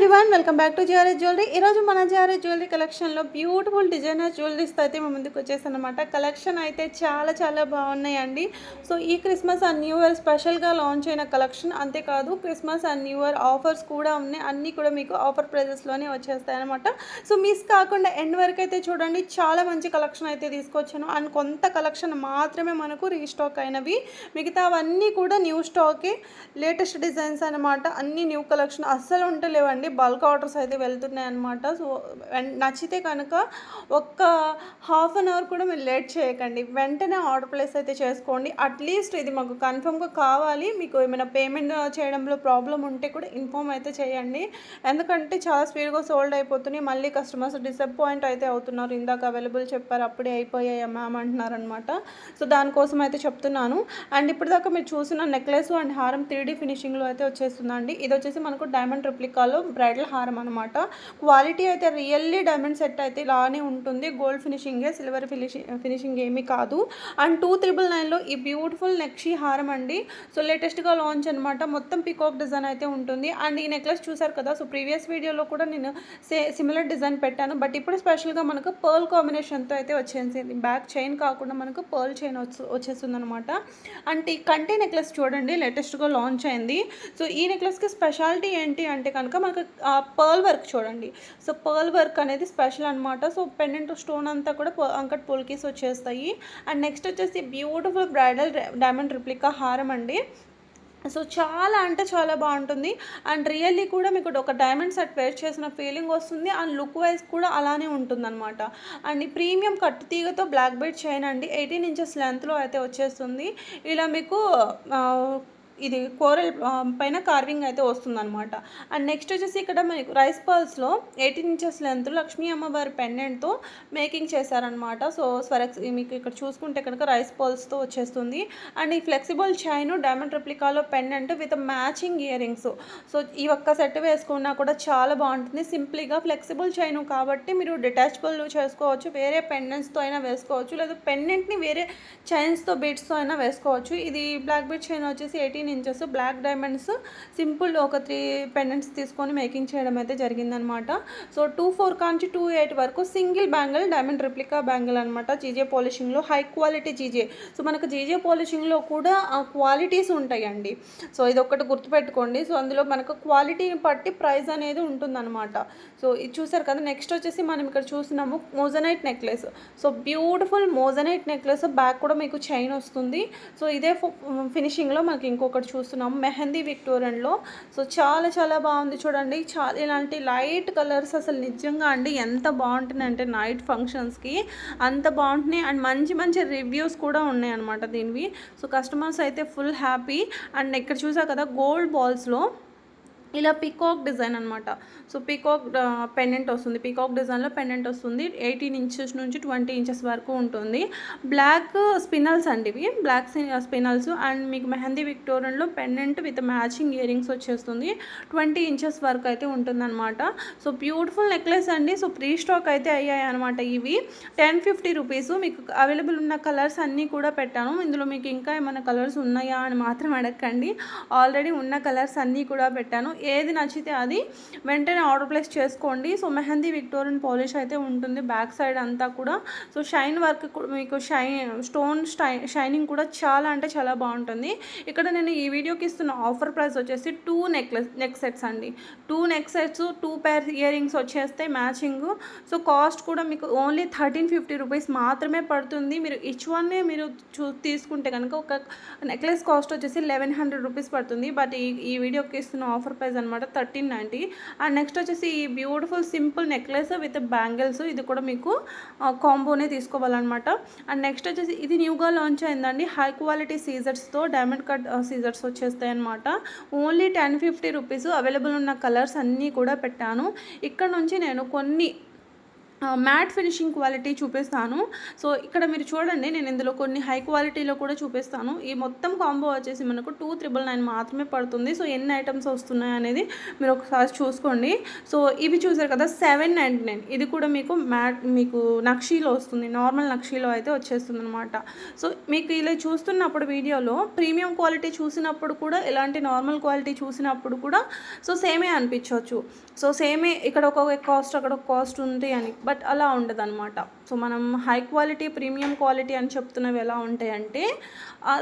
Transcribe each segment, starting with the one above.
Everyone welcome back to GRS jewellery. ఈరోజు మన GRS jewellery కలెక్షన్లో బ్యూటిఫుల్ డిజైనర్ జ్యువెలరీస్తో అయితే మేము ముందుకు వచ్చేసాను అనమాట. కలెక్షన్ అయితే చాలా బాగున్నాయండి. సో ఈ క్రిస్మస్ అండ్ న్యూ ఇయర్ స్పెషల్గా లాంచ్ అయిన కలెక్షన్. అంతేకాదు Christmas and new year offers కూడా ఉన్నాయి. అన్నీ కూడా మీకు ఆఫర్ ప్రైజెస్లోనే వచ్చేస్తాయి అనమాట. సో మిస్ కాకుండా ఎండ్ వరకు అయితే చూడండి. చాలా మంచి కలెక్షన్ అయితే తీసుకొచ్చాను. అండ్ కొంత కలెక్షన్ మాత్రమే మనకు రీస్టాక్ అయినవి, మిగతావన్నీ కూడా న్యూ స్టాకే, లేటెస్ట్ డిజైన్స్ అనమాట. అన్ని న్యూ కలెక్షన్ అస్సలు ఉంటలేవండి. బల్క్ ఆర్డర్స్ అయితే వెళ్తున్నాయి అనమాట. సో నచ్చితే కనుక ఒక్క హాఫ్ అన్ అవర్ కూడా మీరు లేట్ చేయకండి, వెంటనే ఆర్డర్ ప్లేస్ అయితే చేసుకోండి. అట్లీస్ట్ ఇది మాకు కన్ఫర్మ్గా కావాలి, మీకు ఏమైనా పేమెంట్ చేయడంలో ప్రాబ్లం ఉంటే కూడా ఇన్ఫామ్ అయితే చేయండి. ఎందుకంటే చాలా స్పీడ్గా సోల్డ్ అయిపోతున్నాయి. మళ్ళీ కస్టమర్స్ డిసప్పాయింట్ అయితే అవుతున్నారు. ఇందాక అవైలబుల్ చెప్పారు, అప్పుడే అయిపోయాయి మ్యామ్ అంటున్నారు అనమాట. సో దానికోసం అయితే చెప్తున్నాను. అండ్ ఇప్పటిదాకా మీరు చూసిన నెక్లెస్ అండ్ హారం 3D ఫినిషింగ్లో అయితే వచ్చేస్తుందండి. ఇది వచ్చేసి మనకు డైమండ్ రిప్లికాలో బ్రైడల్ హారం అనమాట. క్వాలిటీ అయితే రియల్లీ డైమండ్ సెట్ అయితే ఇలానే ఉంటుంది. గోల్డ్ ఫినిషింగే, సిల్వర్ ఫినిషింగ్ ఏమీ కాదు. అండ్ 2999లో ఈ బ్యూటిఫుల్ నెక్షీ హారం అండి. సో లేటెస్ట్గా లాంచ్ అనమాట. మొత్తం పికాక్ డిజైన్ అయితే ఉంటుంది. అండ్ ఈ నెక్లెస్ చూసారు కదా. సో ప్రీవియస్ వీడియోలో కూడా నేను సిమిలర్ డిజైన్ పెట్టాను. బట్ ఇప్పుడు స్పెషల్గా మనకు పర్ల్ కాంబినేషన్తో అయితే వచ్చేసింది. బ్యాక్ చైన్ కాకుండా మనకు పర్ల్ చైన్ వచ్చేస్తుంది అనమాట. అంటే ఈ కంటే నెక్లెస్ చూడండి, లేటెస్ట్గా లాంచ్ అయింది. సో ఈ నెక్లెస్కి స్పెషాలిటీ ఏంటి అంటే కనుక మనకు పర్ల్ వర్క్ చూడండి. సో పర్ల్ వర్క్ అనేది స్పెషల్ అనమాట. సో పెండెంట్ స్టోన్ అంతా కూడా అంకట్ పోల్కీస్ వచ్చేస్తాయి. అండ్ నెక్స్ట్ వచ్చేసి బ్యూటిఫుల్ బ్రైడల్ డైమండ్ రిప్లికా హారం అండి. సో చాలా అంటే చాలా బాగుంటుంది. అండ్ రియల్లీ కూడా మీకు ఒక డైమండ్ సెట్ వేర్ చేసిన ఫీలింగ్ వస్తుంది. అండ్ లుక్ వైజ్ కూడా అలానే ఉంటుందన్నమాట. అండ్ ఈ ప్రీమియం కట్టు తీగతో బ్లాక్ బెడ్ చైన్ అండి, 18 ఇంచెస్ లెంత్లో అయితే వచ్చేస్తుంది. ఇలా మీకు ఇది కోరల్ పైన కార్వింగ్ అయితే వస్తుందన్నమాట. అండ్ నెక్స్ట్ వచ్చేసి ఇక్కడ మనకు రైస్ పర్ల్స్లో 18 ఇంచెస్ లెంత్ లక్ష్మీ అమ్మవారి పెండెంట్తో మేకింగ్ చేశారనమాట. సో మీకు ఇక్కడ చూసుకుంటే కనుక రైస్ పర్ల్స్తో వచ్చేస్తుంది. అండ్ ఈ ఫ్లెక్సిబుల్ చైన్ డైమండ్ రెప్లికాలో pendant with matching earrings. So ఈ ఒక్క సెట్ వేసుకున్నా కూడా చాలా బాగుంటుంది. సింప్లీగా ఫ్లెక్సిబుల్ చైన్ కాబట్టి మీరు డిటాచబుల్ చేసుకోవచ్చు, వేరే పెండెంట్స్తో అయినా వేసుకోవచ్చు, లేదా పెండెంట్ని వేరే చైన్స్తో బీడ్స్తో అయినా వేసుకోవచ్చు. ఇది బ్లాక్ బీడ్ చైన్ వచ్చేసి 18 ఇంచెస్ బ్లాక్ డైమండ్స్ సింపుల్ ఒక 3 పెండెంట్స్ తీసుకొని మేకింగ్ చేయడం అయితే జరిగిందనమాట. సో 24 కాంచి 28 వరకు single bangle diamond replica bangle అనమాట. జీజే పాలిషింగ్లో హై క్వాలిటీ జీజే. సో మనకు జీజే పాలిషింగ్లో కూడా క్వాలిటీస్ ఉంటాయండి. సో ఇది ఒకటి గుర్తుపెట్టుకోండి. సో అందులో మనకు క్వాలిటీని బట్టి ప్రైస్ అనేది ఉంటుందన్నమాట. సో ఇది చూసారు కదా. నెక్స్ట్ వచ్చేసి మనం ఇక్కడ చూస్తున్నాము moissanite necklace. So beautiful moissanite necklace, back కూడా మీకు చైన్ వస్తుంది. సో ఇదే ఫినిషింగ్లో మనకి ఇంకొకటి చూస్తున్నాము మెహందీ విక్టోరియన్లో. సో చాలా బాగుంది చూడండి. ఇలాంటి లైట్ కలర్స్ అసలు నిజంగా అండి ఎంత బాగుంటుంది అంటే నైట్ ఫంక్షన్స్కి అంత బాగుంటున్నాయి. అండ్ మంచి రివ్యూస్ కూడా ఉన్నాయి అనమాట దీనివి. సో కస్టమర్స్ అయితే ఫుల్ హ్యాపీ. అండ్ ఇక్కడ చూసా కదా గోల్డ్ బాల్స్లో ఇలా పీకాక్ డిజైన్ అనమాట. సో పీకాక్ పెండెంట్ వస్తుంది. పీకాక్ డిజైన్లో పెండెంట్ వస్తుంది. 18 ఇంచెస్ నుంచి 20 ఇంచెస్ వరకు ఉంటుంది. బ్లాక్ స్పినల్స్ అండి ఇవి, బ్లాక్ స్పినల్స్. అండ్ మీకు మెహందీ విక్టోరియన్లో pendant with matching earrings వచ్చేస్తుంది. 20 ఇంచెస్ వరకు అయితే ఉంటుందన్నమాట. సో బ్యూటిఫుల్ నెక్లెస్ అండి. సో ప్రీ స్టాక్ అయితే అయ్యాయి అనమాట. ఇవి 1050 రూపీస్. మీకు అవైలబుల్ ఉన్న కలర్స్ అన్నీ కూడా పెట్టాను. ఇందులో మీకు ఇంకా ఏమైనా కలర్స్ ఉన్నాయా అని మాత్రం అడగండి. ఆల్రెడీ ఉన్న కలర్స్ అన్నీ కూడా పెట్టాను. ఏది నచ్చితే అది వెంటనే ఆర్డర్ ప్లేస్ చేసుకోండి. సో మెహందీ విక్టోరియన్ పాలిష్ అయితే ఉంటుంది బ్యాక్ సైడ్ అంతా కూడా. సో షైన్ వర్క్ మీకు స్టోన్ షైనింగ్ కూడా చాలా అంటే చాలా బాగుంటుంది. ఇక్కడ నేను ఈ వీడియోకి ఇస్తున్న ఆఫర్ ప్రైస్ వచ్చేసి 2 నెక్ సెట్స్ అండి. 2 నెక్ సెట్స్, 2 పేర్ ఇయర్ రింగ్స్ వచ్చేస్తే మ్యాచింగ్. సో కాస్ట్ కూడా మీకు ఓన్లీ 1350 రూపీస్ మాత్రమే పడుతుంది. మీరు ఈచ్ వన్ మీరు తీసుకుంటే కనుక ఒక నెక్లెస్ కాస్ట్ వచ్చేసి 1100 రూపీస్ పడుతుంది. బట్ ఈ వీడియోకి ఇస్తున్న ఆఫర్ ప్రైస్ అనమాట 1390. అండ్ నెక్స్ట్ వచ్చేసి ఈ beautiful simple necklace with bangles. ఇది కూడా మీకు కాంబోనే తీసుకోవాలన్నమాట. అండ్ నెక్స్ట్ వచ్చేసి ఇది న్యూగా లాంచ్ అయిందండి. హై క్వాలిటీ సీజర్స్తో డైమండ్ కట్ సీజర్స్ వచ్చేస్తాయి అనమాట. Only 1050 rupees. అవైలబుల్ ఉన్న కలర్స్ అన్నీ కూడా పెట్టాను. ఇక్కడ నుంచి నేను కొన్ని మ్యాట్ ఫినిషింగ్ క్వాలిటీ చూపిస్తాను. సో ఇక్కడ మీరు చూడండి, నేను ఇందులో కొన్ని హై క్వాలిటీలో కూడా చూపిస్తాను. ఈ మొత్తం కాంబో వచ్చేసి మనకు 2,999 మాత్రమే పడుతుంది. సో ఎన్ని ఐటమ్స్ వస్తున్నాయి అనేది మీరు ఒకసారి చూసుకోండి. సో ఇవి చూసారు కదా 799, ఇది కూడా మీకు నక్షీలో వస్తుంది, నార్మల్ నక్షీలో అయితే వచ్చేస్తుంది అనమాట. సో మీకు ఇలా చూస్తున్నప్పుడు వీడియోలో ప్రీమియం క్వాలిటీ చూసినప్పుడు కూడా, ఇలాంటి నార్మల్ క్వాలిటీ చూసినప్పుడు కూడా సో సేమే అనిపించవచ్చు. సో సేమే, ఇక్కడ ఒక కాస్ట్ అక్కడ ఒక కాస్ట్ ఉంది అని, బట్ అలా ఉండదన్నమాట. సో మనం హై క్వాలిటీ ప్రీమియం క్వాలిటీ అని చెప్తున్నవి ఎలా ఉంటాయంటే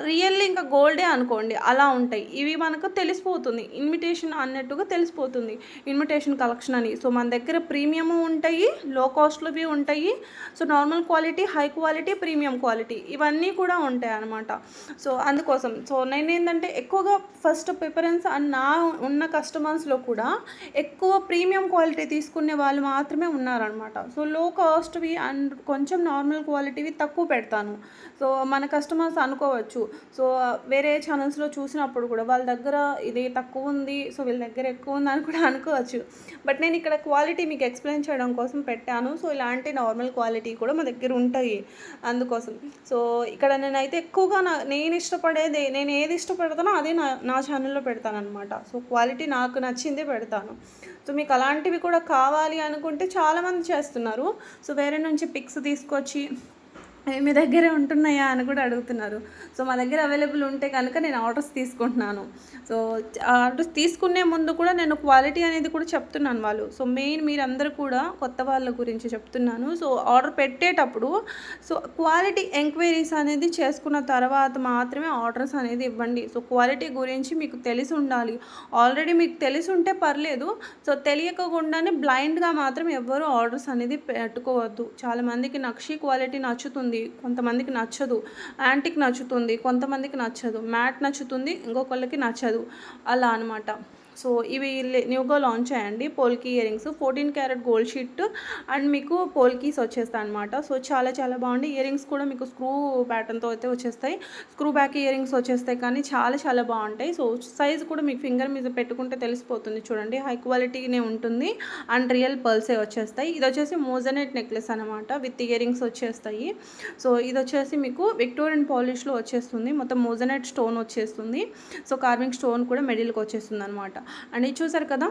రియల్లీ ఇంకా గోల్డే అనుకోండి అలా ఉంటాయి. ఇవి మనకు తెలిసిపోతుంది, ఇన్విటేషన్ అన్నట్టుగా తెలిసిపోతుంది, ఇన్విటేషన్ కలెక్షన్ అని. సో మన దగ్గర ప్రీమియము ఉంటాయి, లో కాస్ట్లోవి ఉంటాయి, so normal quality, high quality, premium quality ఇవన్నీ కూడా ఉంటాయి అన్నమాట. సో అందుకోసం సో నేనేంటంటే ఎక్కువగా ఫస్ట్ ప్రిఫరెన్స్ నా ఉన్న కస్టమర్స్లో కూడా ఎక్కువ ప్రీమియం క్వాలిటీ తీసుకునే వాళ్ళు మాత్రమే ఉన్నారనమాట. సో లో కాస్ట్వి అండ్ కొంచెం నార్మల్ క్వాలిటీవి తక్కువ పెడతాను. సో మన కస్టమర్స్ అనుకోవచ్చు, సో వేరే ఛానల్స్లో చూసినప్పుడు కూడా వాళ్ళ దగ్గర ఇది తక్కువ ఉంది, సో వీళ్ళ దగ్గర ఎక్కువ ఉంది అని కూడా అనుకోవచ్చు. బట్ నేను ఇక్కడ క్వాలిటీ మీకు ఎక్స్ప్లెయిన్ చేయడం కోసం పెట్టాను. సో ఇలాంటి నార్మల్ క్వాలిటీ కూడా మా దగ్గర ఉంటాయి అందుకోసం. సో ఇక్కడ నేనైతే ఎక్కువగా నేను ఇష్టపడేది, నేను ఏది ఇష్టపడతానో అదే నా ఛానల్లో పెడతాను అనమాట. సో క్వాలిటీ నాకు నచ్చిందే పెడతాను. సో మీకు అలాంటివి కూడా కావాలి అనుకుంటే చాలామంది చేస్తున్నారు. సో వేరే నుంచి పిక్స్ తీసుకొచ్చి మీ దగ్గరే ఉంటున్నాయా అని కూడా అడుగుతున్నారు. సో మా దగ్గర అవైలబుల్ ఉంటే కనుక నేను ఆర్డర్స్ తీసుకుంటున్నాను. సో ఆర్డర్స్ తీసుకునే ముందు కూడా నేను క్వాలిటీ అనేది కూడా చెప్తున్నాను వాళ్ళు. సో మెయిన్ మీరందరూ కూడా కొత్త వాళ్ళ గురించి చెప్తున్నాను. సో ఆర్డర్ పెట్టేటప్పుడు సో క్వాలిటీ ఎంక్వైరీస్ అనేది చేసుకున్న తర్వాత మాత్రమే ఆర్డర్స్ అనేది ఇవ్వండి. సో క్వాలిటీ గురించి మీకు తెలిసి ఉండాలి. ఆల్రెడీ మీకు తెలిసి ఉంటే పర్లేదు, సో తెలియకుండానే బ్లైండ్గా మాత్రం ఎవ్వరూ ఆర్డర్స్ అనేది పెట్టుకోవద్దు. చాలామందికి నక్షీ క్వాలిటీ నచ్చుతుంది, కొంతమందికి నచ్చదు, యాంటిక్ నచ్చుతుంది, కొంతమందికి నచ్చదు, మ్యాట్ నచ్చుతుంది, ఇంకొకళ్ళకి నచ్చదు, అలా అనమాట. సో ఇవి న్యూగా లాంచ్ అయ్యండి polki ear rings, 14 carat gold sheet and మీకు పోల్కీస్ వచ్చేస్తాయి అనమాట. సో చాలా చాలా బాగుంది. ఇయర్ రింగ్స్ కూడా మీకు స్క్రూ ప్యాటర్న్తో అయితే వచ్చేస్తాయి, స్క్రూ బ్యాక్ ఇయర్ రింగ్స్ వచ్చేస్తాయి, కానీ చాలా చాలా బాగుంటాయి. సో సైజ్ కూడా మీకు ఫింగర్ మీద పెట్టుకుంటే తెలిసిపోతుంది, చూడండి హై క్వాలిటీనే ఉంటుంది అండ్ రియల్ పర్ల్సే వచ్చేస్తాయి. ఇది వచ్చేసి మోజనెట్ నెక్లెస్ అనమాట, విత్ ఇయర్ రింగ్స్ వచ్చేస్తాయి. సో ఇది వచ్చేసి మీకు విక్టోరియన్ పాలిష్లో వచ్చేస్తుంది, మొత్తం మోజనెట్ స్టోన్ వచ్చేస్తుంది. సో కార్వింగ్ స్టోన్ కూడా మిడిల్కి వచ్చేస్తుంది అనమాట. అండ్ ఇది చూసారు కదా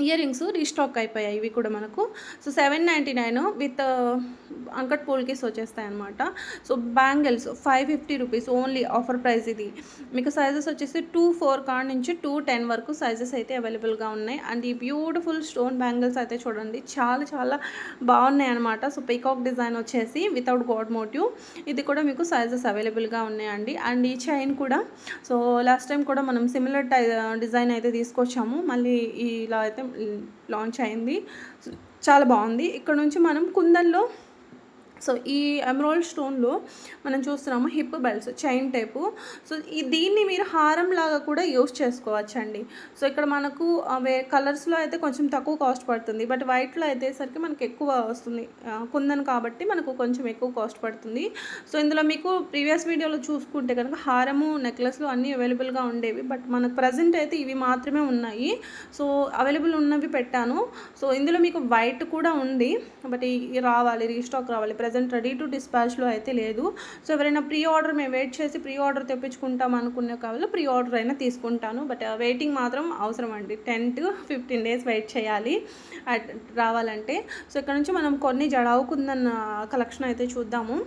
ఇయర్ రింగ్స్ రీస్టాక్ అయిపోయాయి ఇవి కూడా మనకు. సో 799 విత్ అంకట్ పోల్కీస్ వచ్చేస్తాయి అనమాట. So bangles 550 rupees only, offer price ఇది. మీకు సైజెస్ వచ్చేసి 2-4 కాడ నుంచి 2-10 వరకు సైజెస్ అయితే అవైలబుల్గా ఉన్నాయి. అండ్ ఈ బ్యూటిఫుల్ స్టోన్ బ్యాంగిల్స్ అయితే చూడండి చాలా చాలా బాగున్నాయి అనమాట. సో పీకాక్ డిజైన్ వచ్చేసి వితౌట్ గాడ్ మోటివ్, ఇది కూడా మీకు సైజెస్ అవైలబుల్గా ఉన్నాయండి. అండ్ ఈ చైన్ కూడా సో లాస్ట్ టైం కూడా మనం సిమిలర్ డిజైన్ అయితే తీసుకొచ్చాము, మళ్ళీ ఇలా అయితే లాంచ్ అయింది, చాలా బాగుంది. ఇక్కడ నుంచి మనం కుందన్లో సో ఈ ఎమరాల్డ్ స్టోన్లో మనం చూస్తున్నాము hip belts chain type. So దీన్ని మీరు హారం లాగా కూడా యూస్ చేసుకోవచ్చండి. సో ఇక్కడ మనకు కలర్స్లో అయితే కొంచెం తక్కువ కాస్ట్ పడుతుంది, బట్ వైట్లో అయితేసరికి మనకు ఎక్కువ వస్తుంది, కుందన్ కాబట్టి మనకు కొంచెం ఎక్కువ కాస్ట్ పడుతుంది. సో ఇందులో మీకు ప్రీవియస్ వీడియోలో చూసుకుంటే కనుక హారము నెక్లెస్లు అన్నీ అవైలబుల్గా ఉండేవి, బట్ మనకు ప్రజెంట్ అయితే ఇవి మాత్రమే ఉన్నాయి. సో అవైలబుల్ ఉన్నవి పెట్టాను. సో ఇందులో మీకు వైట్ కూడా ఉంది, బట్ రావాలి, రీస్టాక్ రావాలి, ప్రజెంట్ రెడీ టు డిస్పాచ్లో అయితే లేదు. సో ఎవరైనా ప్రీ ఆర్డర్ మేము వెయిట్ చేసి ప్రీ ఆర్డర్ తెప్పించుకుంటాం అనుకునే కావాలి ప్రీ ఆర్డర్ అయినా తీసుకుంటాను, బట్ వెయిటింగ్ మాత్రం అవసరం అండి, 10 to 15 days వెయిట్ చేయాలి రావాలంటే. సో ఇక్కడ నుంచి మనం కొన్ని జడావు కుందన్ కలెక్షన్ అయితే చూద్దాము.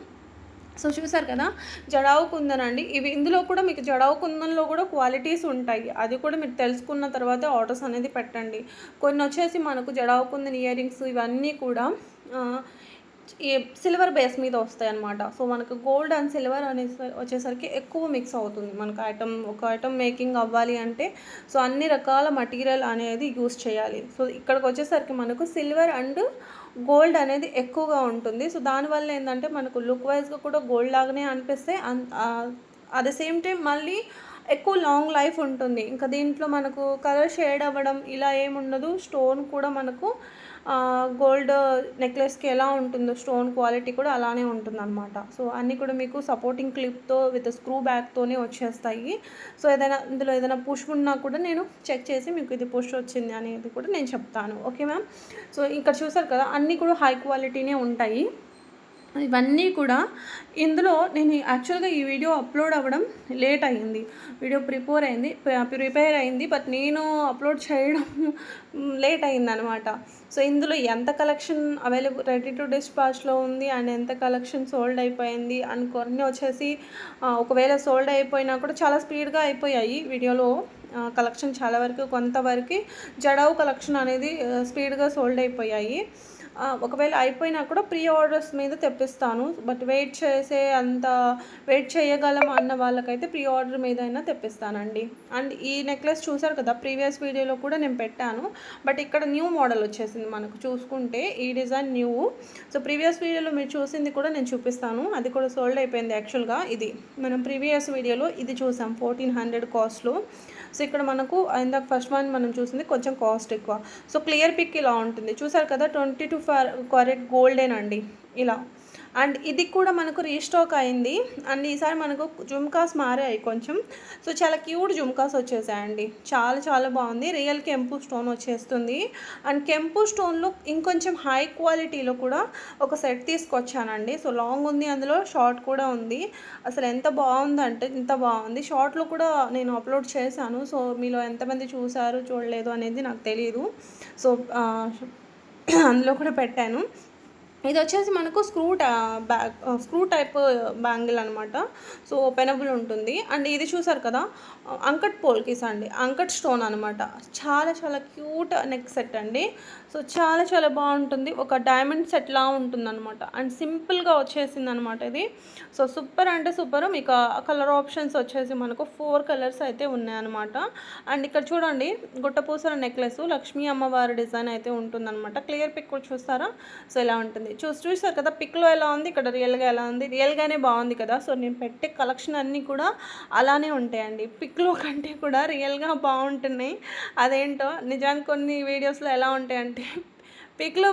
సో చూసారు కదా జడావు కుందన్ అండి, ఇవి ఇందులో కూడా మీకు జడావు కుందన్లో కూడా క్వాలిటీస్ ఉంటాయి, అది కూడా మీరు తెలుసుకున్న తర్వాతే ఆర్డర్స్ అనేది పెట్టండి. కొన్ని వచ్చేసి మనకు జడావు కుందన్ ఇయర్ రింగ్స్ ఇవన్నీ కూడా ఈ సిల్వర్ బేస్ మీద వస్తాయి అన్నమాట. సో మనకు గోల్డ్ అండ్ సిల్వర్ అనేసి వచ్చేసరికి ఎక్కువ మిక్స్ అవుతుంది మనకు ఒక ఐటమ్ మేకింగ్ అవ్వాలి అంటే. సో అన్ని రకాల మటీరియల్ అనేది యూస్ చేయాలి. సో ఇక్కడికి వచ్చేసరికి మనకు సిల్వర్ అండ్ గోల్డ్ అనేది ఎక్కువగా ఉంటుంది. సో దానివల్ల ఏంటంటే మనకు లుక్ వైజ్గా కూడా గోల్డ్ లాగానే అనిపిస్తే అట్ ద సేమ్ టైం మళ్ళీ ఎక్కువ లాంగ్ లైఫ్ ఉంటుంది. ఇంకా దీంట్లో మనకు కలర్ షేడ్ అవ్వడం ఇలా ఏముండదు. స్టోన్ కూడా మనకు గోల్డ్ నెక్లెస్కి ఎలా ఉంటుందో స్టోన్ క్వాలిటీ కూడా అలానే ఉంటుందన్నమాట. సో అన్నీ కూడా మీకు సపోర్టింగ్ క్లిప్తో విత్ స్క్రూ బ్యాగ్తోనే వచ్చేస్తాయి. సో ఇందులో ఏదైనా పుష్ ఉన్నా కూడా నేను చెక్ చేసి మీకు ఇది పుష్ వచ్చింది అనేది కూడా నేను చెప్తాను. Okay ma'am. సో ఇక్కడ చూసారు కదా, అన్నీ కూడా హై క్వాలిటీనే ఉంటాయి. ఇవన్నీ కూడా ఇందులో నేను యాక్చువల్గా ఈ వీడియో అప్లోడ్ అవ్వడం లేట్ అయింది. వీడియో ప్రిపేర్ అయింది బట్ నేను అప్లోడ్ చేయడం లేట్ అయిందనమాట. సో ఇందులో ఎంత కలెక్షన్ రెడీ టు డిస్పాచ్లో ఉంది అండ్ ఎంత కలెక్షన్ సోల్డ్ అయిపోయింది అండ్ కొన్ని వచ్చేసి ఒకవేళ సోల్డ్ అయిపోయినా కూడా చాలా స్పీడ్గా అయిపోయాయి. వీడియోలో కలెక్షన్ చాలా వరకు కొంతవరకు జడావు కలెక్షన్ అనేది స్పీడ్గా సోల్డ్ అయిపోయాయి. ఒకవేళ అయిపోయినా కూడా ప్రీ ఆర్డర్స్ మీద తెప్పిస్తాను. బట్ వెయిట్ చేయగలం అన్న వాళ్ళకైతే ప్రీ ఆర్డర్ మీద అయినా తెప్పిస్తానండి. అండ్ ఈ నెక్లెస్ చూసారు కదా, ప్రీవియస్ వీడియోలో కూడా నేను పెట్టాను. బట్ ఇక్కడ న్యూ మోడల్ వచ్చేసింది మనకు చూసుకుంటే. ఈ డిజైన్ న్యూ. సో ప్రీవియస్ వీడియోలో మీరు చూసింది కూడా నేను చూపిస్తాను. అది కూడా సోల్డ్ అయిపోయింది యాక్చువల్గా. ఇది మనం ప్రీవియస్ వీడియోలో ఇది చూసాం 1400 కాస్ట్లో. సో ఇక్కడ మనకు ఇందాక ఫస్ట్ వన్ మనం చూసింది కొంచెం కాస్ట్ ఎక్కువ. సో క్లియర్ పిక్ ఇలా ఉంటుంది చూసారు కదా, 22 క్యారెట్ గోల్డేనండి ఇలా. అండ్ ఇది కూడా మనకు రీస్టాక్ అయింది. అండ్ ఈసారి మనకు జుమ్కాస్ మారాయి కొంచెం. సో చాలా క్యూట్ జుమ్కాస్ వచ్చేసాయండి. చాలా చాలా బాగుంది. రియల్ కెంపు స్టోన్ వచ్చేస్తుంది. అండ్ కెంపు స్టోన్లో ఇంకొంచెం హై క్వాలిటీలో కూడా ఒక సెట్ తీసుకొచ్చానండి. సో లాంగ్ ఉంది, అందులో షార్ట్ కూడా ఉంది. అసలు ఎంత బాగుందంటే ఇంత బాగుంది. షార్ట్లో కూడా నేను అప్లోడ్ చేశాను. సో మీలో ఎంతమంది చూసారు చూడలేదు అనేది నాకు తెలియదు. సో అందులో కూడా పెట్టాను. ఇది వచ్చేసి మనకు స్క్రూ టైప్ బ్యాంగిల్ అనమాట. సో ఓపెనబుల్ ఉంటుంది. అండ్ ఇది చూసారు కదా, అంకట్ పోల్కీస్ అండి, అంకట్ స్టోన్ అనమాట. చాలా చాలా క్యూట్ నెక్ సెట్ అండి. సో చాలా చాలా బాగుంటుంది. ఒక డైమండ్ సెట్లా ఉంటుందన్నమాట. అండ్ సింపుల్గా వచ్చేసింది అనమాట ఇది. సో సూపర్ అంటే సూపర్. మీకు కలర్ ఆప్షన్స్ వచ్చేసి మనకు 4 కలర్స్ అయితే ఉన్నాయన్నమాట. అండ్ ఇక్కడ చూడండి, గుట్టపూసల నెక్లెస్ లక్ష్మీ అమ్మవారి డిజైన్ అయితే ఉంటుందన్నమాట. క్లియర్ పిక్ కూడా చూస్తారా? సో ఇలా ఉంటుంది. చూసారు కదా, పిక్లో ఎలా ఉంది, ఇక్కడ రియల్గా ఎలా ఉంది. రియల్గానే బాగుంది కదా. సో నేను పెట్టే కలెక్షన్ అన్నీ కూడా అలానే ఉంటాయండి. పిక్లో కంటే కూడా రియల్గా బాగుంటున్నాయి. అదేంటో నిజానికి కొన్ని వీడియోస్లో ఎలా ఉంటాయంటే పిక్లో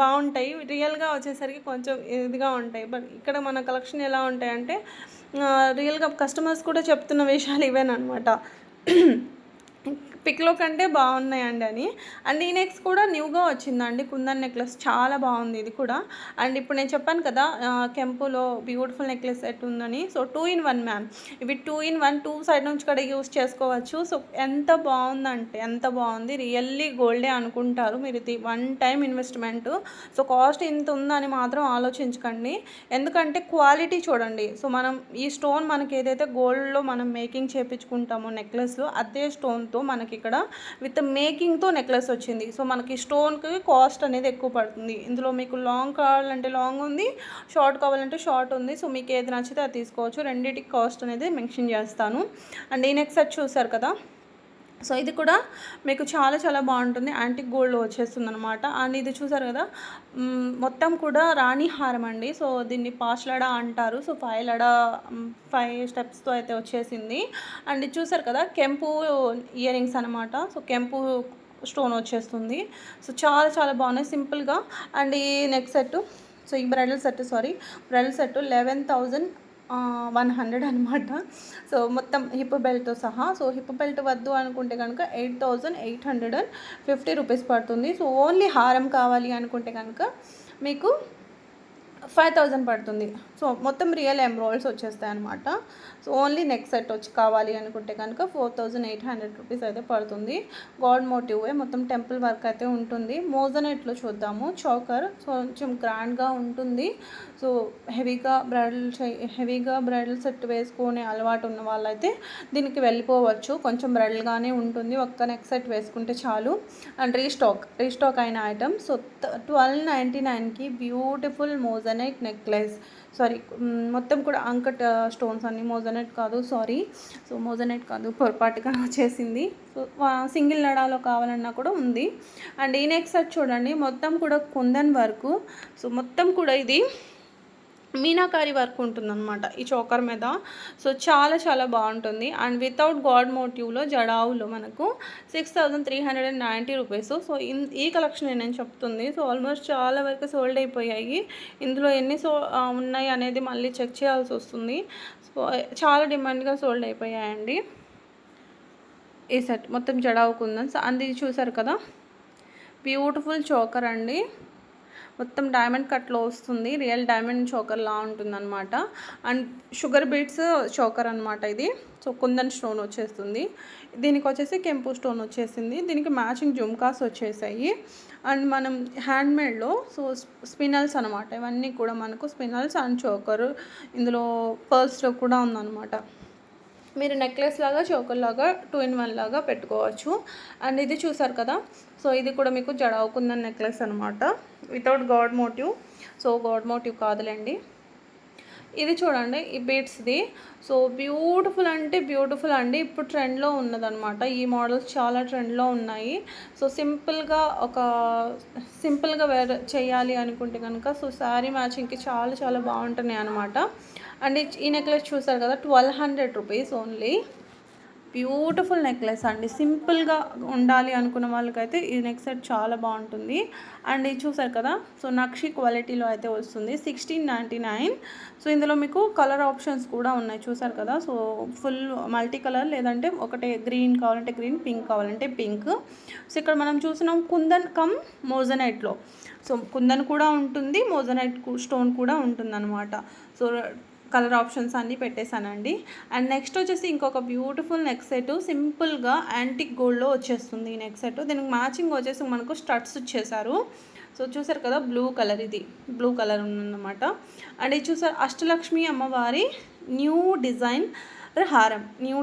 బాగుంటాయి, రియల్గా వచ్చేసరికి కొంచెం ఇదిగా ఉంటాయి. బట్ ఇక్కడ మన కలెక్షన్ ఎలా ఉంటాయంటే రియల్గా కస్టమర్స్ కూడా చెప్తున్న విషయాలు ఇవేనమాట. పిక్లో కంటే బాగున్నాయండి అని. అండ్ ఈ నెక్స్ట్ కూడా న్యూగా వచ్చిందండి, కుందన్ నెక్లెస్. చాలా బాగుంది ఇది కూడా. అండ్ ఇప్పుడు నేను చెప్పాను కదా కెంపులో బ్యూటిఫుల్ నెక్లెస్ సెట్ ఉందని. So 2 in 1 ma'am. ఇవి 2 in 1, 2 సైడ్ నుంచి కూడా యూస్ చేసుకోవచ్చు. సో ఎంత బాగుందంటే ఎంత బాగుంది. రియల్లీ గోల్డే అనుకుంటారు మీరు. ఇది 1 టైం ఇన్వెస్ట్మెంట్. సో కాస్ట్ ఇంత ఉందని మాత్రం ఆలోచించకండి. ఎందుకంటే క్వాలిటీ చూడండి. సో మనం ఈ స్టోన్ మనకి ఏదైతే గోల్డ్లో మనం మేకింగ్ చేయించుకుంటామో నెక్లెస్లో, అదే స్టోన్తో మనకి ఇక్కడ విత్ మేకింగ్తో నెక్లెస్ వచ్చింది. సో మనకి స్టోన్కి కాస్ట్ అనేది ఎక్కువ పడుతుంది. ఇందులో మీకు లాంగ్ కావాలంటే లాంగ్ ఉంది, షార్ట్ కావాలంటే షార్ట్ ఉంది. సో మీకు ఏది నచ్చితే అది తీసుకోవచ్చు. రెండింటికి కాస్ట్ అనేది మెన్షన్ చేస్తాను. అండ్ ఈ నెక్స్ట్ సెట్ చూసారు కదా, సో ఇది కూడా మీకు చాలా చాలా బాగుంటుంది. యాంటిక్ గోల్డ్లో వచ్చేస్తుంది అనమాట. అండ్ ఇది చూసారు కదా, మొత్తం కూడా రాణి హారం అండి. సో దీన్ని పాష్లడా అంటారు. సో 5 స్టెప్స్తో అయితే వచ్చేసింది. అండ్ ఇది చూసారు కదా, కెంపు ఇయర్ రింగ్స్ అనమాట. సో కెంపు స్టోన్ వచ్చేస్తుంది. సో చాలా చాలా బాగున్నాయి సింపుల్గా. అండ్ ఈ నెక్ సెట్, సో ఈ బ్రైడల్ సెట్ 11,100 అనమాట. సో మొత్తం హిప్ బెల్ట్తో సహా. సో హిప్ బెల్ట్ వద్దు అనుకుంటే కనుక 8,850 రూపీస్ పడుతుంది. సో ఓన్లీ హారం కావాలి అనుకుంటే కనుక మీకు 5,000 పడుతుంది. సో మొత్తం రియల్ ఎమ్రాయిల్స్ వచ్చేస్తాయి అనమాట. సో ఓన్లీ నెక్ సెట్ వచ్చి కావాలి అనుకుంటే కనుక 4,800 రూపీస్ అయితే పడుతుంది. గాడ్ మోటివే మొత్తం టెంపుల్ వర్క్ అయితే ఉంటుంది. మోజనెట్లో చూద్దాము. చౌకర్ సో కొంచెం గ్రాండ్గా ఉంటుంది. సో హెవీగా బ్రైడల్ సెట్ వేసుకునే అలవాటు ఉన్న వాళ్ళైతే దీనికి వెళ్ళిపోవచ్చు. కొంచెం బ్రైడల్గానే ఉంటుంది. ఒక్క నెక్ సెట్ వేసుకుంటే చాలు. అండ్ రీస్టాక్ అయిన ఐటమ్. సో 1299కి బ్యూటిఫుల్ మోజనైట్ నెక్లెస్. మొత్తం కూడా అంకట్ స్టోన్స్ అన్ని, మోజనైట్ కాదు, సో మోజనైట్ కాదు, పొరపాటుగా వచ్చేసింది. సో సింగిల్ నడాలో కావాలన్నా కూడా ఉంది. అండ్ ఈ నెక్స్ట్ సెట్ చూడండి, మొత్తం కూడా కుందన్ వర్క్. సో మొత్తం కూడా ఇది మీనాకారి వర్క్ ఉంటుందన్నమాట ఈ చోకర్ మీద. సో చాలా చాలా బాగుంటుంది. అండ్ వితౌట్ గాడ్ మోటివ్లో జడావులో మనకు 6390 రూపీస్. సో ఈ కలెక్షన్ నేను చెప్తుంది. సో ఆల్మోస్ట్ చాలా వరకు సోల్డ్ అయిపోయాయి. ఇందులో ఎన్ని ఉన్నాయి అనేది మళ్ళీ చెక్ చేయాల్సి వస్తుంది. సో చాలా డిమాండ్గా సోల్డ్ అయిపోయాయండి. ఈ సెట్ మొత్తం జడావు కుందన్స్ అంది చూసారు కదా, బ్యూటిఫుల్ చోకర్ అండి. మొత్తం డైమండ్ కట్లో వస్తుంది. రియల్ డైమండ్ చోకర్ లా ఉంటుందన్నమాట. అండ్ షుగర్ బీట్స్ చోకర్ అనమాట ఇది. సో కుందన్ స్టోన్ వచ్చేస్తుంది. దీనికి వచ్చేసి కెంపు స్టోన్ వచ్చేసింది. దీనికి మ్యాచింగ్ జుమ్కాస్ వచ్చేసాయి. అండ్ మనం హ్యాండ్మేడ్లో సో స్పినల్స్ అనమాట. ఇవన్నీ కూడా మనకు స్పినల్స్ అండ్ చోకర్, ఇందులో పర్ల్స్లో కూడా ఉందన్నమాట. మీరు నెక్లెస్ లాగా చోకర్ లాగా 2 in 1 లాగా పెట్టుకోవచ్చు. అండ్ ఇది చూసారు కదా, సో ఇది కూడా మీకు జడావుకుందని నెక్లెస్ అనమాట, without god motive. So god motive కాదులేండి. ఇది చూడండి ఈ బీట్స్ది. సో బ్యూటిఫుల్ అంటే బ్యూటిఫుల్ అండి. ఇప్పుడు ట్రెండ్లో ఉన్నదనమాట. ఈ మోడల్స్ చాలా ట్రెండ్లో ఉన్నాయి. సో సింపుల్గా వేర్ చేయాలి అనుకుంటే కనుక సో శారీ మ్యాచింగ్కి చాలా చాలా బాగుంటున్నాయి అనమాట. అండ్ ఈ నెక్లెస్ చూసారు కదా, 1200 రూపీస్ ఓన్లీ. బ్యూటిఫుల్ నెక్లెస్ అండి. సింపుల్గా ఉండాలి అనుకున్న వాళ్ళకైతే ఈ నెక్ సెట్ చాలా బాగుంటుంది. అండ్ ఇది చూసారు కదా, సో నక్షి క్వాలిటీలో అయితే వస్తుంది. 1699. సో ఇందులో మీకు కలర్ ఆప్షన్స్ కూడా ఉన్నాయి చూసారు కదా. సో ఫుల్ మల్టీ కలర్, లేదంటే ఒకటే గ్రీన్ కావాలంటే గ్రీన్, పింక్ కావాలంటే పింక్. సో ఇక్కడ మనం చూసినాం కుందన్ కమ్ మోజనైట్లో. సో కుందన్ కూడా ఉంటుంది, మోజనైట్ స్టోన్ కూడా ఉంటుందన్నమాట. సో కలర్ ఆప్షన్స్ అన్నీ పెట్టేశానండి. అండ్ నెక్స్ట్ వచ్చేసి ఇంకొక బ్యూటిఫుల్ నెక్ సెట్, సింపుల్గా యాంటిక్ గోల్డ్లో వచ్చేస్తుంది ఈ నెక్ సెట్. దీనికి మ్యాచింగ్ వచ్చేసి మనకు స్టడ్స్ ఇచ్చేసారు. సో చూసారు కదా, బ్లూ కలర్, ఇది బ్లూ కలర్ ఉందన్నమాట. అండ్ ఇది చూసారు అష్టలక్ష్మి అమ్మవారి న్యూ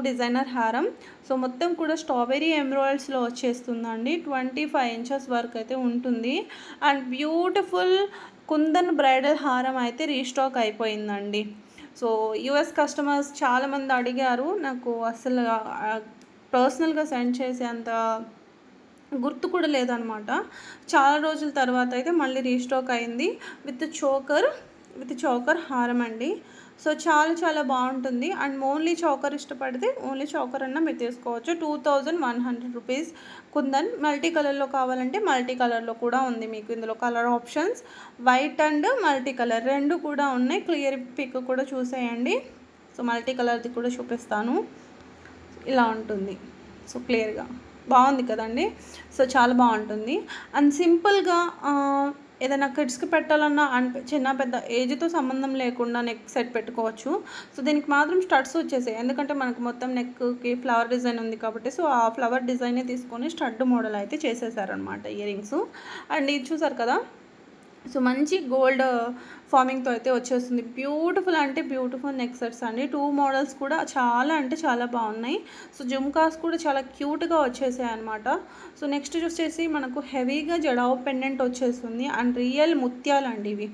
డిజైనర్ హారం. సో మొత్తం కూడా స్ట్రాబెరీ ఎంబ్రాయిడ్స్లో వచ్చేస్తుందండి. 25 inches వరకు అయితే ఉంటుంది. అండ్ బ్యూటిఫుల్ కుందన్ బ్రైడల్ హారం అయితే రీస్టాక్ అయిపోయిందండి. సో యూఎస్ కస్టమర్స్ చాలామంది అడిగారు, నాకు అసలు పర్సనల్గా సెండ్ చేసే అంత గుర్తు కూడా లేదనమాట. చాలా రోజుల తర్వాత అయితే మళ్ళీ రీస్టాక్ అయింది విత్ చోకర్ హారం అండి. సో చాలా చాలా బాగుంటుంది. అండ్ ఓన్లీ చోకర్ ఇష్టపడితే ఓన్లీ చోకర్ అన్న మీరు తీసుకోవచ్చు. 2100 రూపీస్. కుందన్ మల్టీ కలర్లో కావాలంటే మల్టీ కలర్లో కూడా ఉంది మీకు. ఇందులో colour options white and multi colour రెండు కూడా ఉన్నాయి. క్లియర్ పిక్ కూడా చూసేయండి. సో మల్టీ కలర్ది కూడా చూపిస్తాను. ఇలా ఉంటుంది. సో క్లియర్గా బాగుంది కదండి. సో చాలా బాగుంటుంది. అండ్ సింపుల్గా ఏదైనా కిడ్స్కి పెట్టాలన్నా చిన్న పెద్ద ఏజ్తో సంబంధం లేకుండా నెక్ సెట్ పెట్టుకోవచ్చు. సో దీనికి మాత్రం స్టడ్స్ వచ్చేసాయి, ఎందుకంటే మనకు మొత్తం నెక్కి ఫ్లవర్ డిజైన్ ఉంది కాబట్టి. సో ఆ ఫ్లవర్ డిజైనే తీసుకొని స్టడ్ మోడల్ అయితే చేసేసారనమాట ఇయర్ రింగ్స్. అండ్ ఇది చూసారు కదా, సో మంచి గోల్డ్ ఫార్మింగ్తో అయితే వచ్చేస్తుంది. బ్యూటిఫుల్ అంటే బ్యూటిఫుల్ నెక్ సెట్స్ అండి. 2 మోడల్స్ కూడా చాలా అంటే చాలా బాగున్నాయి. సో జుమ్కాస్ కూడా చాలా క్యూట్గా వచ్చేసాయి అనమాట. సో నెక్స్ట్ వచ్చేసి మనకు హెవీగా జడావు పెండెంట్ వచ్చేస్తుంది. అండ్ రియల్ ముత్యాలు అండి ఇవి.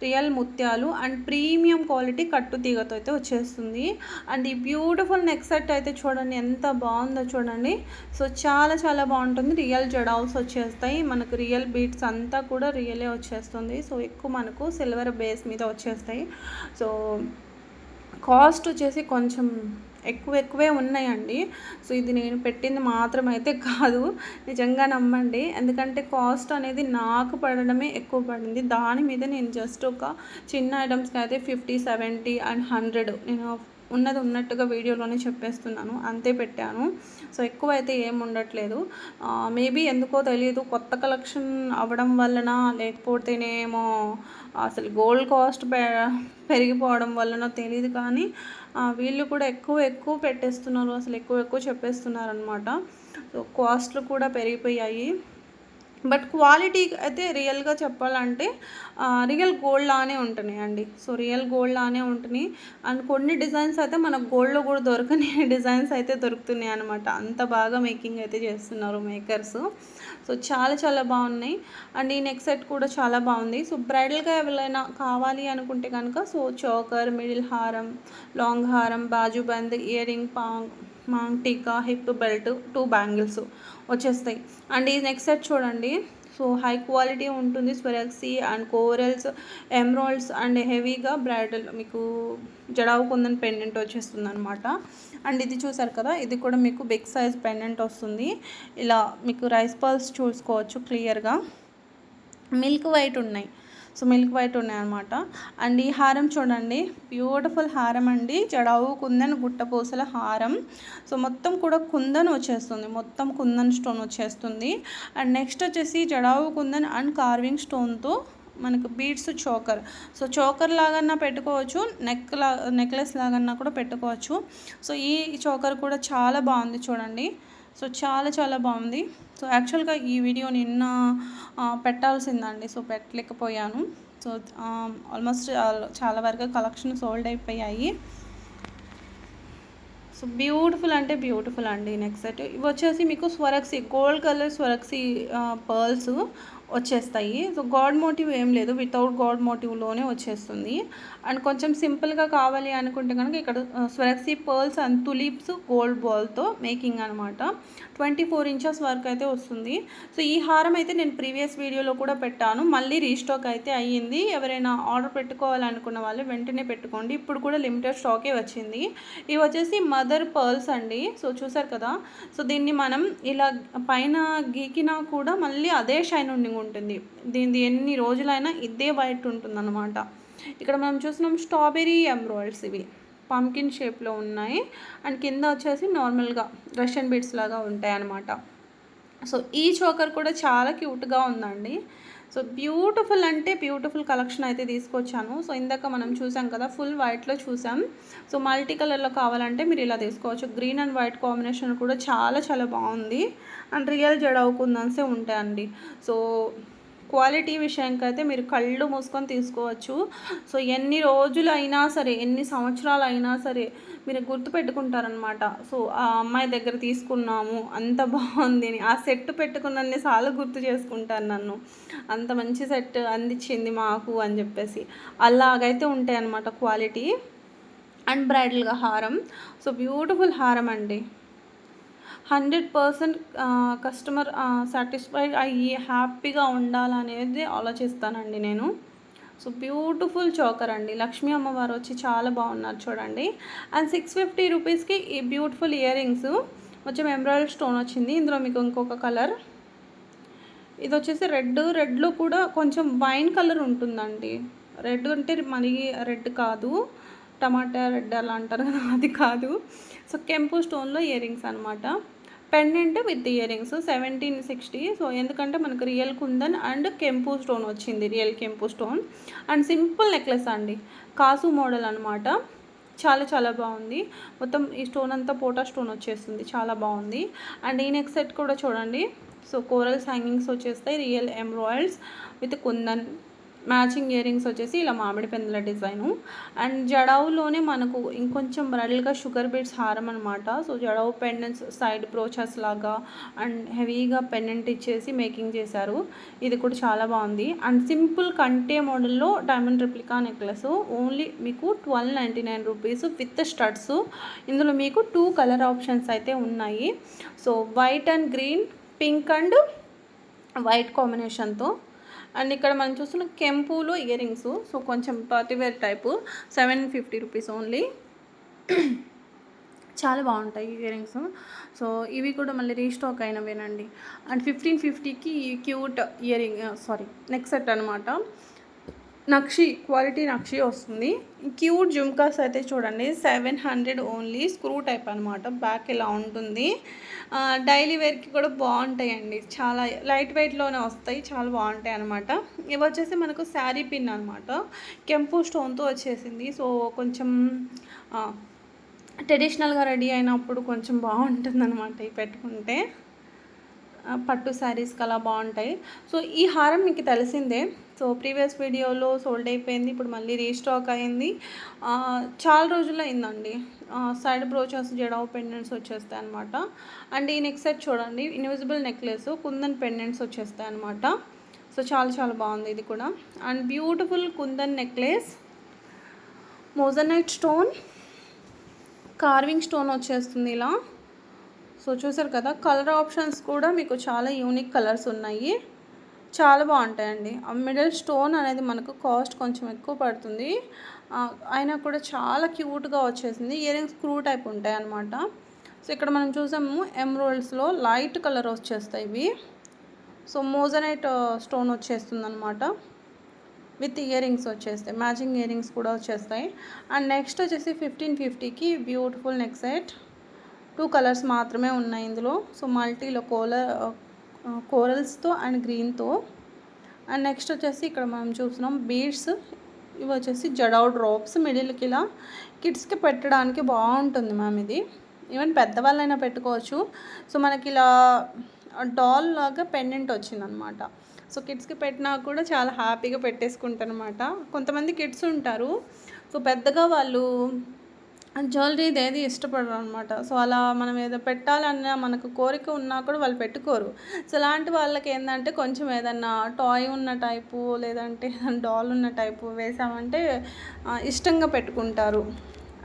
రియల్ ముత్యాలు అండ్ ప్రీమియం క్వాలిటీ కట్టు తీగతో అయితే వచ్చేస్తుంది. అండ్ ఈ బ్యూటిఫుల్ నెక్ సెట్ అయితే చూడండి ఎంత బాగుందో చూడండి. సో చాలా చాలా బాగుంటుంది. రియల్ జడావుస్ వచ్చేస్తాయి మనకు. రియల్ బీట్స్ అంతా కూడా రియలే వచ్చేస్తుంది. సో ఎక్కువ మనకు సిల్వర్ బేస్ మీద వచ్చేస్తాయి. సో కాస్ట్ వచ్చేసి కొంచెం ఎక్కువే ఉన్నాయండి. సో ఇది నేను పెట్టింది మాత్రం అయితే కాదు, నిజంగా నమ్మండి. ఎందుకంటే కాస్ట్ అనేది నాకు పడడమే ఎక్కువ పడింది. దాని మీద నేను జస్ట్ ఒక చిన్న ఐటమ్స్కి అయితే 50, 70 and 100 నేను ఉన్నట్టుగా వీడియోలోనే చెప్పేస్తున్నాను, అంతే పెట్టాను. సో ఎక్కువ అయితే ఏం ఉండట్లేదు. మేబీ ఎందుకో తెలియదు, కొత్త కలెక్షన్ అవ్వడం వలన లేకపోతేనేమో అసలు గోల్డ్ కాస్ట్ పెరిగిపోవడం వలన తెలియదు, కానీ వీళ్ళు కూడా ఎక్కువ పెట్టేస్తున్నారు, అసలు ఎక్కువ చెప్పేస్తున్నారు అనమాట. సో కాస్ట్లు కూడా పెరిగిపోయాయి. బట్ క్వాలిటీ అయితే రియల్గా చెప్పాలంటే రియల్ గోల్డ్ లానే ఉంటున్నాయి అండి. సో రియల్ గోల్డ్ లానే ఉంటున్నాయి. అండ్ కొన్ని డిజైన్స్ అయితే మనకు గోల్డ్లో కూడా దొరకని డిజైన్స్ అయితే దొరుకుతున్నాయి అనమాట. అంత బాగా మేకింగ్ అయితే చేస్తున్నారు మేకర్స్. సో చాలా చాలా బాగున్నాయి. అండ్ ఈ నెక్ సెట్ కూడా చాలా బాగుంది. సో బ్రైడల్గా ఎవరైనా కావాలి అనుకుంటే కనుక సో చోకర్, మిడిల్ హారం, లాంగ్ హారం, బాజుబంద్, ఇయర్ రింగ్, మాంగ్ టీకా, హిప్ బెల్ట్, 2 బ్యాంగిల్స్ వచ్చేస్తాయి. అండ్ ఈ నెక్ సెట్ చూడండి, సో హై క్వాలిటీ ఉంటుంది. స్వరక్సీ అండ్ కోరల్స్, ఎమరాల్డ్స్ అండ్ హెవీగా బ్రైడల్ మీకు జడావు కుందన్ పెండెంట్ వచ్చేస్తుంది అనమాట. అండ్ ఇది చూసారు కదా, ఇది కూడా మీకు బిగ్ సైజ్ పెండెంట్ వస్తుంది. ఇలా మీకు రైస్ పర్ల్స్ చూసుకోవచ్చు క్లియర్గా. మిల్క్ వైట్ ఉన్నాయి. సో మిల్క్ వైట్ ఉన్నాయన్నమాట. అండ్ ఈ హారం చూడండి, బ్యూటిఫుల్ హారం అండి. జడావు కుందన్ గుట్టపూసల హారం. సో మొత్తం కూడా కుందన్ వచ్చేస్తుంది, మొత్తం కుందన్ స్టోన్ వచ్చేస్తుంది. అండ్ నెక్స్ట్ వచ్చేసి జడావు కుందన్ అండ్ కార్వింగ్ స్టోన్తో మనకు బీడ్స్ చోకర్. సో చోకర్ లాగన్నా పెట్టుకోవచ్చు, నెక్లెస్ లాగన్నా కూడా పెట్టుకోవచ్చు. సో ఈ చోకర్ కూడా చాలా బాగుంది చూడండి. సో చాలా చాలా బాగుంది. సో యాక్చువల్గా ఈ వీడియో నిన్న పెట్టాల్సిందండి, సో పెట్టలేకపోయాను. సో ఆల్మోస్ట్ చాలా వరకు కలెక్షన్ సోల్డ్ అయిపోయాయి. సో బ్యూటిఫుల్ అంటే బ్యూటిఫుల్ అండి. నెక్స్ట్ సెట్ ఇవి వచ్చేసి మీకు స్వరక్సీ గోల్డ్ కలర్ స్వరక్సీ పర్ల్స్ వచ్చేస్తాయి. సో గాడ్ మోటివ్ ఏం లేదు, వితౌట్ గాడ్ మోటివ్లోనే వచ్చేస్తుంది. అండ్ కొంచెం సింపుల్గా కావాలి అనుకుంటే కనుక ఇక్కడ స్వరక్సీ పర్ల్స్ అండ్ తులిప్స్ గోల్డ్ బాల్తో మేకింగ్ అనమాట. 24 ఇంచెస్ వరకు అయితే వస్తుంది. సో ఈ హారం అయితే నేను ప్రీవియస్ వీడియోలో కూడా పెట్టాను, మళ్ళీ రీస్టాక్ అయితే అయ్యింది. ఎవరైనా ఆర్డర్ పెట్టుకోవాలనుకున్న వాళ్ళు వెంటనే పెట్టుకోండి. ఇప్పుడు కూడా లిమిటెడ్ స్టాకే వచ్చింది. ఇవి వచ్చేసి మదర్ పర్ల్స్ అండి. సో చూసారు కదా, సో దీన్ని మనం ఇలా పైన గీకినా కూడా మళ్ళీ అదే షైనింగ్ ఉంటుంది. దీనిది ఎన్ని రోజులైనా ఇదే వైట్ ఉంటుంది అనమాట. ఇక్కడ మనం చూస్తున్నాం స్ట్రాబెర్రీ ఎమరాల్డ్స్, ఇవి పంకిన్ షేప్లో ఉన్నాయి. అండ్ కింద వచ్చేసి నార్మల్గా రష్యన్ బీడ్స్ లాగా ఉంటాయి అన్నమాట. సో ఈ చోకర్ కూడా చాలా క్యూట్గా ఉందండి. సో బ్యూటిఫుల్ అంటే బ్యూటిఫుల్ కలెక్షన్ అయితే తీసుకొచ్చాను. సో ఇందాక మనం చూసాం కదా, ఫుల్ వైట్లో చూసాం. సో మల్టీ కలర్లో కావాలంటే మీరు ఇలా తీసుకోవచ్చు. గ్రీన్ అండ్ వైట్ కాంబినేషన్ కూడా చాలా చాలా బాగుంది. అండ్ రియల్ జడావు కుందన్సే ఉంటాయండి. సో క్వాలిటీ విషయానికి అయితే మీరు కళ్ళు మూసుకొని తీసుకోవచ్చు. సో ఎన్ని రోజులు అయినా సరే, ఎన్ని సంవత్సరాలు అయినా సరే మీరు గుర్తుపెట్టుకుంటారనమాట. సో ఆ అమ్మాయి దగ్గర తీసుకున్నాము, అంత బాగుంది అని. ఆ సెట్ పెట్టుకున్నన్ని సార్లు గుర్తు చేసుకుంటాను నన్ను, అంత మంచి సెట్ అందించింది మాకు అని చెప్పేసి. అలాగైతే ఉంటాయి అన్నమాట క్వాలిటీ. అండ్ బ్రైడల్గా హారం. సో బ్యూటిఫుల్ హారం అండి. 100% కస్టమర్ సాటిస్ఫైడ్ అయ్యి హ్యాపీగా ఉండాలనేది ఆలోచిస్తానండి నేను. సో బ్యూటిఫుల్ చోకర్ అండి. లక్ష్మీ అమ్మవారు వచ్చి చాలా బాగున్నారు చూడండి. అండ్ 650 రూపీస్కి ఈ బ్యూటిఫుల్ ఇయర్ రింగ్స్ కొంచెం ఎమరాల్డ్ స్టోన్ వచ్చింది. ఇందులో మీకు ఇంకొక కలర్, ఇది వచ్చేసి రెడ్లో కూడా కొంచెం వైన్ కలర్ ఉంటుందండి. రెడ్ అంటే మరీ రెడ్ కాదు, టమాటా రెడ్ అలా అంటారు కదా, అది కాదు. సో కెంపు స్టోన్లో ఇయర్ రింగ్స్ అనమాట. Pendant with ear rings 1760. So ఎందుకంటే మనకు రియల్ కుందన్ అండ్ కెంపు స్టోన్ వచ్చింది, రియల్ కెంపు స్టోన్. అండ్ సింపుల్ నెక్లెస్ అండి, కాసు మోడల్ అనమాట. చాలా చాలా బాగుంది. మొత్తం ఈ స్టోన్ అంతా పోటా స్టోన్ వచ్చేస్తుంది, చాలా బాగుంది. అండ్ ఈ నెక్ సెట్ కూడా చూడండి. సో కోరల్స్ హ్యాంగింగ్స్ వచ్చేస్తాయి, real emeralds with kundan. Matching ear rings వచ్చేసి ఇలా మామిడి పెందుల డిజైను. అండ్ జడావులోనే మనకు ఇంకొంచెం బ్రైడల్గా షుగర్ బీడ్స్ హారం అనమాట. So jadau pendants side brooches లాగా అండ్ హెవీగా పెండెంట్ ఇచ్చేసి మేకింగ్ చేశారు. ఇది కూడా చాలా బాగుంది. అండ్ సింపుల్ కంటే మోడల్లో డైమండ్ రిప్లికా నెక్లెస్ ఓన్లీ మీకు 1299 రూపీస్ విత్ స్టడ్స్. ఇందులో మీకు 2 కలర్ ఆప్షన్స్ అయితే ఉన్నాయి. So white and green, pink and white కాంబినేషన్తో. అండ్ ఇక్కడ మనం చూస్తున్న కెంపులో ఇయర్ రింగ్స్. సో కొంచెం పార్టీవేర్ టైపు, 750 రూపీస్ ఓన్లీ. చాలా బాగుంటాయి ఇయర్ రింగ్స్. సో ఇవి కూడా మళ్ళీ రీస్టాక్ అయినవేనండి. అండ్ 1550కి cute earring neck set అనమాట. నక్షి క్వాలిటీ నక్షి వస్తుంది. క్యూట్ జుమ్కాస్ అయితే చూడండి 700 ఓన్లీ. స్క్రూ టైప్ అనమాట, బ్యాక్ ఇలా ఉంటుంది. డైలీ వేర్కి కూడా బాగుంటాయండి, చాలా లైట్ వెయిట్లోనే వస్తాయి, చాలా బాగుంటాయి అనమాట. ఇవి వచ్చేసి మనకు శారీ పిన్ అనమాట, కెంపు స్టోన్తో వచ్చేసింది. సో కొంచెం ట్రెడిషనల్గా రెడీ అయినప్పుడు కొంచెం బాగుంటుంది అనమాట ఇవి పెట్టుకుంటే. పట్టు శారీస్కి అలా బాగుంటాయి. సో ఈ హారం మీకు తెలిసిందే. సో ప్రీవియస్ వీడియోలో సోల్డ్ అయిపోయింది, ఇప్పుడు మళ్ళీ రీస్టాక్ అయింది. చాలా రోజులు అయిందండి. సైడ్ బ్రోచెస్ జడావు పెండెంట్స్ వచ్చేస్తాయి అనమాట. అండ్ ఈ నెక్ సెట్ చూడండి, ఇన్విజిబుల్ నెక్లెస్ కుందన్ పెండెంట్స్ వచ్చేస్తాయి అనమాట. సో చాలా చాలా బాగుంది ఇది కూడా. And beautiful kundan necklace, moissanite stone, carving stone వచ్చేస్తుంది ఇలా. సో చూసారు కదా, కలర్ ఆప్షన్స్ కూడా మీకు చాలా యూనిక్ కలర్స్ ఉన్నాయి, చాలా బాగుంటాయండి. ఆ మిడిల్ స్టోన్ అనేది మనకు కాస్ట్ కొంచెం ఎక్కువ పడుతుంది. అయినా కూడా చాలా క్యూట్‌గా వచ్చేసింది. ఇయర్ రింగ్స్ స్క్రూ టైప్ ఉంటాయన్నమాట. సో, ఇక్కడ మనం చూసాము ఎమరాల్డ్స్‌లో లైట్ కలర్ వచ్చేస్తాయి ఇవి. సో, మోజనైట్ స్టోన్ వచ్చేస్తుందన్నమాట. విత్ ఇయర్ రింగ్స్ వచ్చేస్తాయి. మ్యాచింగ్ ఇయర్ రింగ్స్ కూడా వచ్చేస్తాయి. అండ్ నెక్స్ట్ వచ్చేసి 1550కి బ్యూటిఫుల్ నెక్ సెట్. 2 కలర్స్ మాత్రమే ఉన్నాయి ఇందులో. సో, మల్టీలో కోరల్స్‌తో అండ్ గ్రీన్‌తో. అండ్ నెక్స్ట్ వచ్చేసి ఇక్కడ మనం చూస్తున్నాం బీడ్స్. ఇవి వచ్చేసి జడావ్ డ్రాప్స్. మిడిల్కి ఇలా కిడ్స్కి పెట్టడానికి బాగుంటుంది మ్యామ్ ఇది. ఈవెన్ పెద్దవాళ్ళైనా పెట్టుకోవచ్చు. సో, మనకి ఇలా డాల్ లాగా పెండెంట్ వచ్చిందనమాట. సో, కిడ్స్కి పెట్టినా కూడా చాలా హ్యాపీగా పెట్టేసుకుంటారనమాట. కొంతమంది కిడ్స్ ఉంటారు. సో, పెద్దగా వాళ్ళు జ్యువెలరీది ఏది ఇష్టపడరు అనమాట. సో, అలా మనం ఏదో పెట్టాలన్న మనకు కోరిక ఉన్నా కూడా వాళ్ళు పెట్టుకోరు. సో, అలాంటి వాళ్ళకి ఏంటంటే కొంచెం ఏదన్నా టాయ్ ఉన్న టైపు లేదంటే డాల్ ఉన్న టైపు వేసామంటే ఇష్టంగా పెట్టుకుంటారు.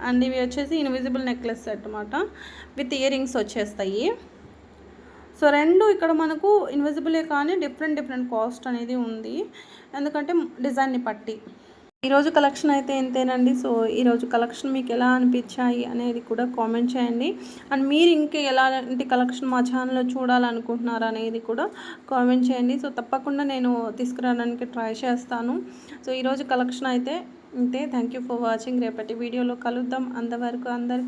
అండ్ ఇవి వచ్చేసి ఇన్విజిబుల్ నెక్లెస్ సెట్ అనమాట. విత్ ఇయర్ రింగ్స్ వచ్చేస్తాయి. సో, 2 ఇక్కడ మనకు ఇన్విజిబులే కానీ డిఫరెంట్ కాస్ట్ అనేది ఉంది. ఎందుకంటే డిజైన్ని బట్టి. ఈరోజు కలెక్షన్ అయితే ఇంతేనండి. సో, ఈరోజు కలెక్షన్ మీకు ఎలా అనిపించాయి అనేది కూడా కామెంట్ చేయండి. అండ్ మీరు ఇంకా ఎలాంటి కలెక్షన్ మా ఛానల్లో చూడాలనుకుంటున్నారు అనేది కూడా కామెంట్ చేయండి. సో, తప్పకుండా నేను తీసుకురావడానికి ట్రై చేస్తాను. సో, ఈరోజు కలెక్షన్ అయితే ఇంతే. Thank you for watching. రేపటి వీడియోలో కలుద్దాం. అంతవరకు అందరికీ